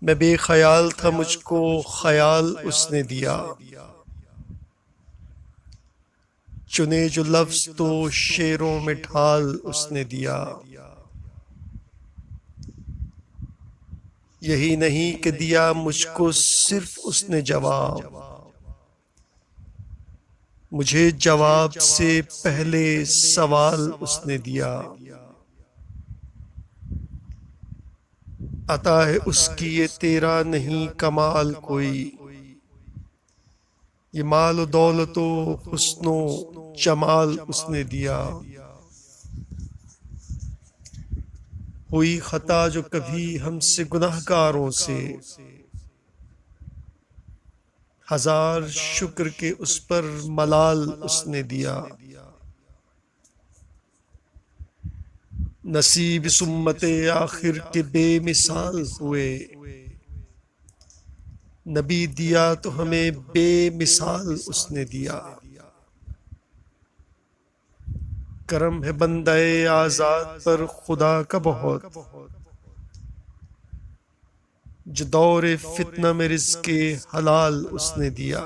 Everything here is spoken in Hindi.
मैं बेख्याल था, मुझको ख्याल उसने दिया। चुने जो लफ्ज तो शेरों में ढाल उसने दिया। यही नहीं कि दिया मुझको सिर्फ उसने जवाब, मुझे जवाब से पहले सवाल उसने दिया। अता है उसकी ये तेरा नहीं कमाल कोई, ये माल दौलतो हुस्नो जमाल उसने दिया। हुई खता जो कभी हमसे गुनहगारों से, हजार शुक्र के उस पर मलाल उसने दिया। नसीब इस उम्मते आखिर के बेमिसाल हुए, नबी दिया तो हमें बेमिसाल उसने दिया। करम है बंदे आजाद पर खुदा का बहुत, जो दौरे फितना में रिज़्क़े हलाल उसने दिया।